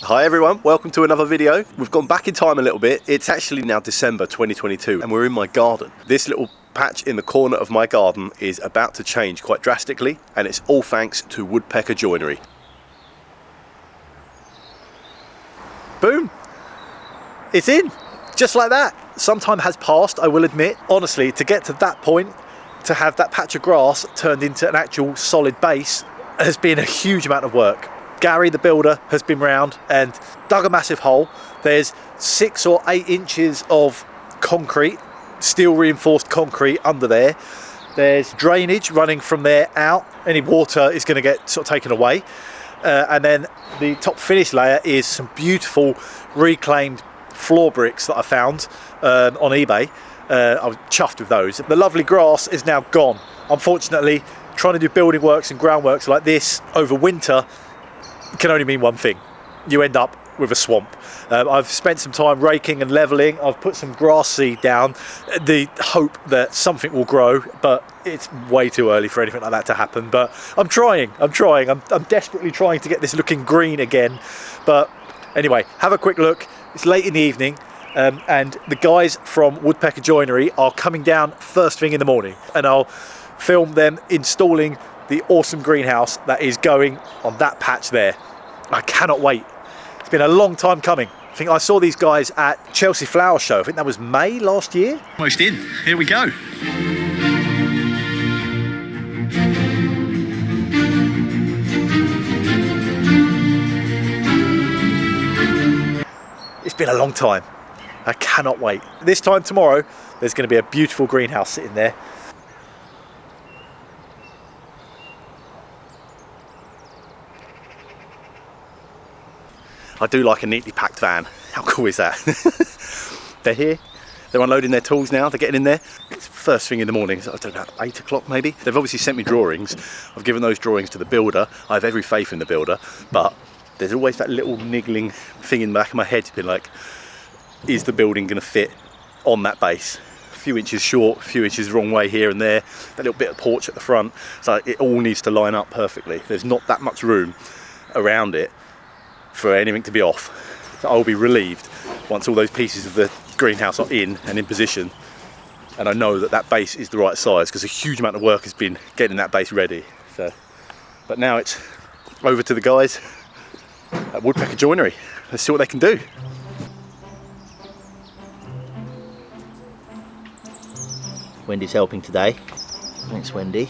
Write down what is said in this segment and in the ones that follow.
Hi everyone, welcome to another video. We've gone back in time a little bit. It's actually now December 2022 and we're in my garden. This little patch in the corner of my garden is about to change quite drastically, and it's all thanks to Woodpecker Joinery. Boom! It's in! Just like that. Some time has passed, I will admit. Honestly, to get to that point, to have that patch of grass turned into an actual solid base has been a huge amount of work. Gary the builder has been round and dug a massive hole. There's 6 or 8 inches of concrete, steel reinforced concrete under there. There's drainage running from there out. Any water is going to get sort of taken away. And then the top finish layer is some beautiful reclaimed floor bricks that I found on eBay. I was chuffed with those. The lovely grass is now gone. Unfortunately, trying to do building works and groundworks like this over winter can only mean one thing: you end up with a swamp. I've spent some time raking and levelling. I've put some grass seed down, the hope that something will grow, but it's way too early for anything like that to happen. But I'm trying. I'm desperately trying to get this looking green again. But anyway, have a quick look. It's late in the evening, and the guys from Woodpecker Joinery are coming down first thing in the morning, and I'll film them installing the awesome greenhouse that is going on that patch there. I cannot wait. It's been a long time coming. I think I saw these guys at Chelsea Flower Show. I think that was May last year. Almost in. Here we go. It's been a long time. I cannot wait. This time tomorrow, there's going to be a beautiful greenhouse sitting there. I do like a neatly packed van. How cool is that? They're here. They're unloading their tools now. They're getting in there. It's first thing in the morning. So I don't know, 8 o'clock maybe. They've obviously sent me drawings. I've given those drawings to the builder. I have every faith in the builder, but there's always that little niggling thing in the back of my head. It's been like, is the building going to fit on that base? A few inches short, a few inches the wrong way here and there. That little bit of porch at the front. So it all needs to line up perfectly. There's not that much room around it for anything to be off. So I'll be relieved once all those pieces of the greenhouse are in and in position, and I know that that base is the right size, because a huge amount of work has been getting that base ready. So, but now it's over to the guys at Woodpecker Joinery. Let's see what they can do. Wendy's helping today. Thanks, Wendy.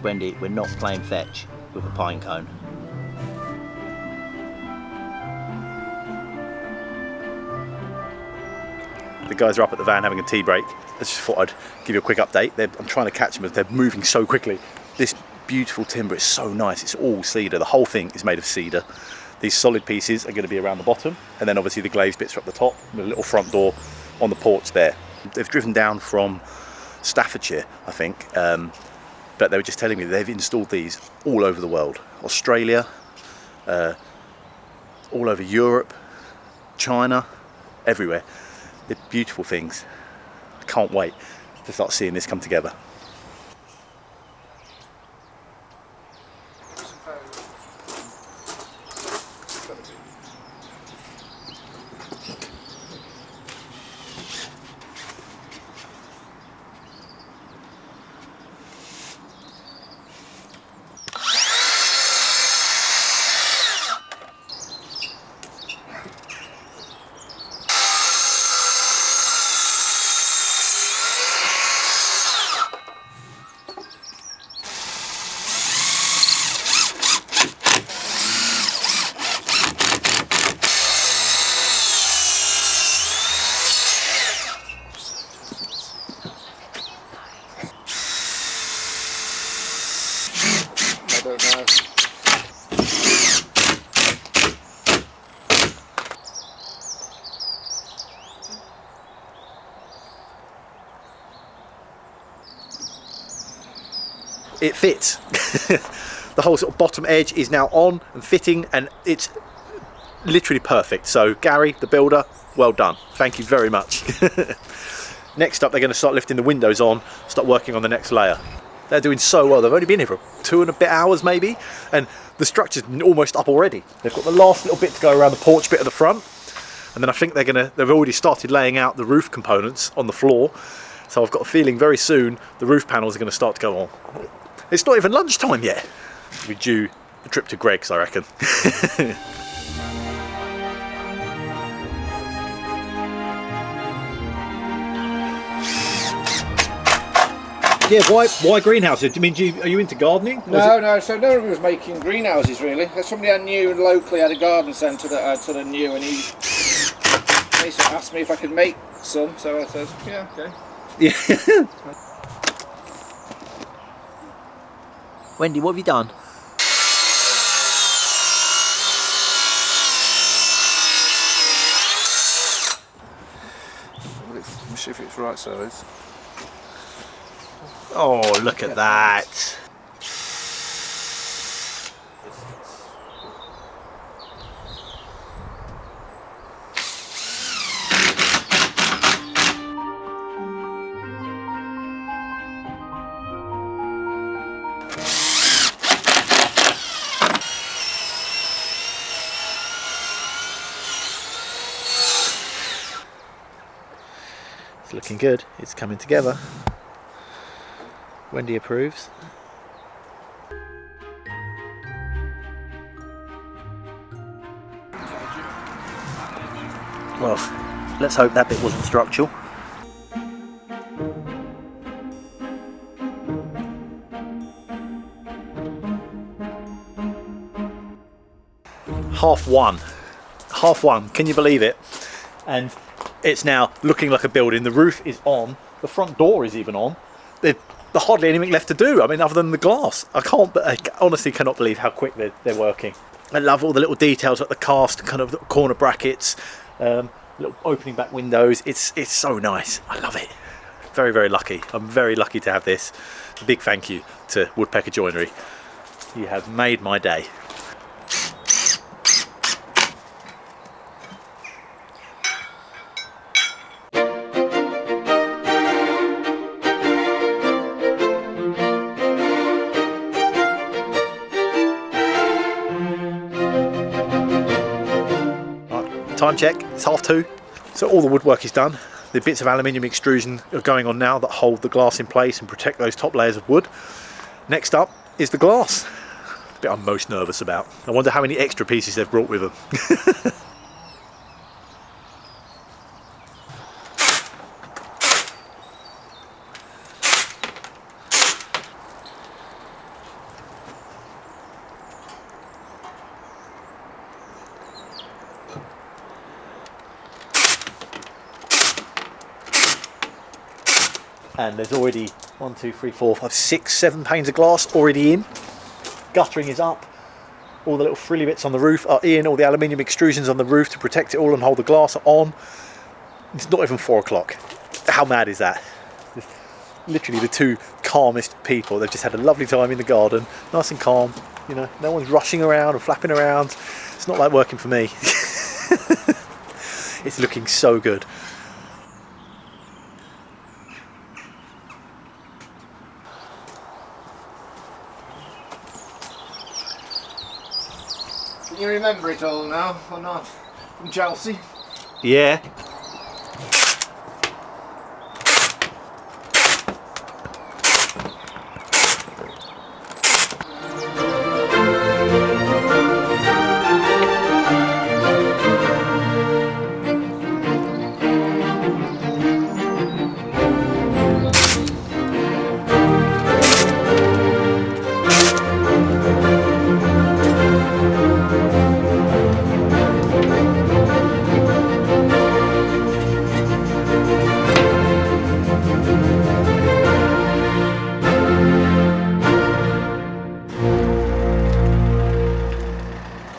Wendy, we're not playing fetch with a pine cone. The guys are up at the van having a tea break. I just thought I'd give you a quick update. I'm trying to catch them, but they're moving so quickly. This beautiful timber is so nice. It's all cedar. The whole thing is made of cedar. These solid pieces are going to be around the bottom, and then obviously the glazed bits are up the top, with a little front door on the porch there. They've driven down from Staffordshire, I think, but they were just telling me they've installed these all over the world. Australia, all over Europe, China, everywhere. They're beautiful things. I can't wait to start seeing this come together. It fits. The whole sort of bottom edge is now on and fitting, and it's literally perfect. So Gary, the builder, well done. Thank you very much. Next up, they're going to start lifting the windows on, start working on the next layer. They're doing so well. They've only been here for 2 and a bit hours maybe, and the structure's almost up already. They've got the last little bit to go around the porch bit at the front, and then I think they've already started laying out the roof components on the floor. So I've got a feeling very soon the roof panels are going to start to go on. It's not even lunchtime yet. We're due a trip to Greg's, I reckon. Yeah, why greenhouses? I mean, are you into gardening? No, so no one was making greenhouses really. There's somebody I knew locally had a garden centre that I sort of knew, and he sort of asked me if I could make some, so I said, yeah, okay. Yeah. Wendy, what have you done? Let me see if it's right size. Oh, look at that. It's looking good. It's coming together. Wendy approves. Well, let's hope that bit wasn't structural. Half one, can you believe it? And it's now looking like a building. The roof is on, the front door is even on. There's hardly anything left to do, I mean, other than the glass. I honestly cannot believe how quick they're working. I love all the little details like the cast kind of corner brackets, little opening back windows. It's so nice. I love it. Very, very lucky. I'm very lucky to have this. A big thank you to Woodpecker Joinery. You have made my day. Time check, it's 2:30. So all the woodwork is done. The bits of aluminium extrusion are going on now that hold the glass in place and protect those top layers of wood. Next up is the glass. The bit I'm most nervous about. I wonder how many extra pieces they've brought with them. And there's already 1, 2, 3, 4, 5, 6, 7 panes of glass already in. Guttering is up. All the little frilly bits on the roof are in. All the aluminium extrusions on the roof to protect it all and hold the glass are on. It's not even 4 o'clock. How mad is that? It's literally the two calmest people. They've just had a lovely time in the garden, nice and calm. You know, no one's rushing around and flapping around. It's not like working for me. It's looking so good. Can you remember it all now, or not? From Chelsea? Yeah.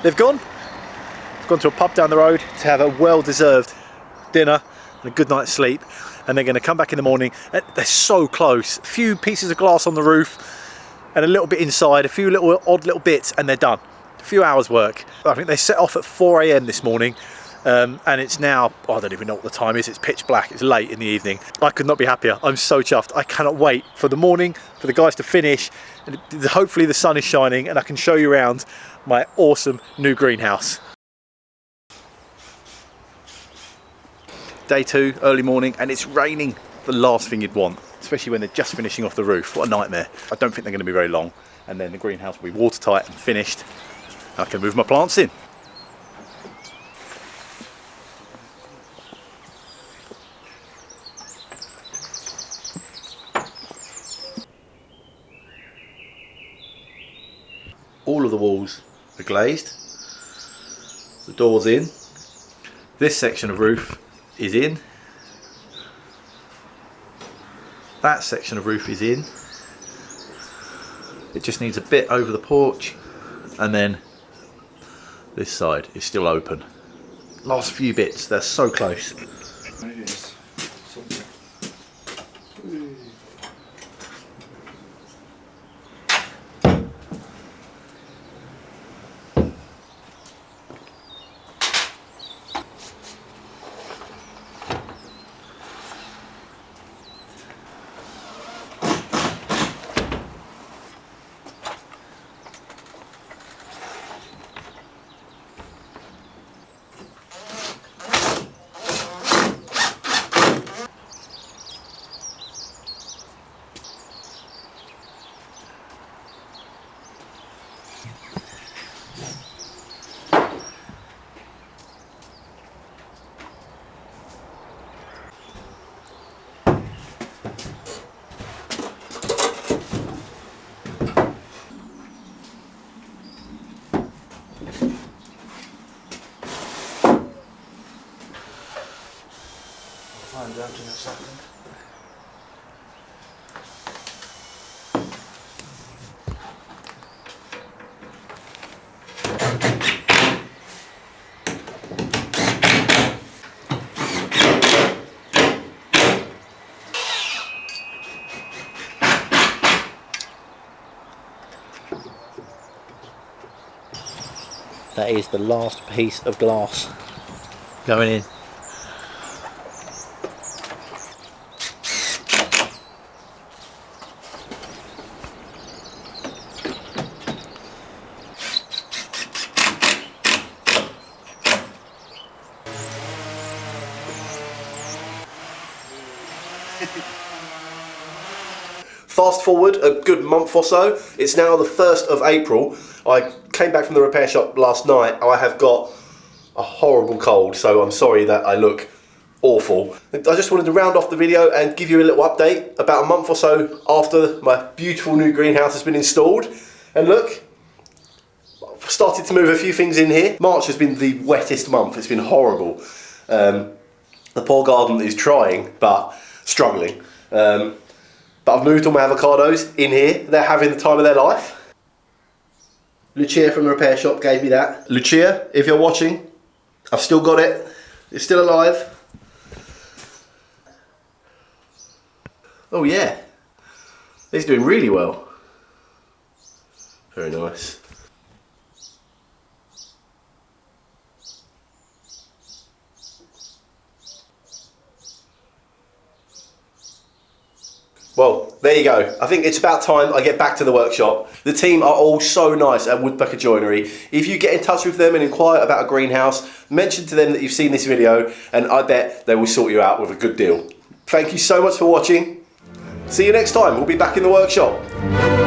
They've gone to a pub down the road to have a well-deserved dinner and a good night's sleep, and they're going to come back in the morning. They're so close. A few pieces of glass on the roof and a little bit inside, a few little odd little bits, and they're done. A few hours work. I think they set off at 4 AM this morning, and it's now, I don't even know what the time is, it's pitch black, it's late in the evening. I could not be happier. I'm so chuffed. I cannot wait for the morning, for the guys to finish, and hopefully the sun is shining and I can show you around my awesome new greenhouse. Day 2, early morning, and it's raining. The last thing you'd want, especially when they're just finishing off the roof. What a nightmare. I don't think they're going to be very long, and then the greenhouse will be watertight and finished. I can move my plants in. All of the walls are glazed. The door's in. This section of roof is in. That section of roof is in. It just needs a bit over the porch, and then this side is still open. Last few bits, they're so close. Find out in a second. That is the last piece of glass going in. Fast forward a good month or so, it's now the 1st of April. I came back from the repair shop last night. I have got a horrible cold, so I'm sorry that I look awful. I just wanted to round off the video and give you a little update about a month or so after my beautiful new greenhouse has been installed. And look, I've started to move a few things in here. March has been the wettest month, it's been horrible. The poor garden is trying, but struggling. But I've moved all my avocados in here. They're having the time of their life. Lucia from the repair shop gave me that. Lucia, if you're watching, I've still got it. It's still alive. Oh yeah, he's doing really well. Very nice. Well, there you go. I think it's about time I get back to the workshop. The team are all so nice at Woodpecker Joinery. If you get in touch with them and inquire about a greenhouse, mention to them that you've seen this video, and I bet they will sort you out with a good deal. Thank you so much for watching. See you next time. We'll be back in the workshop.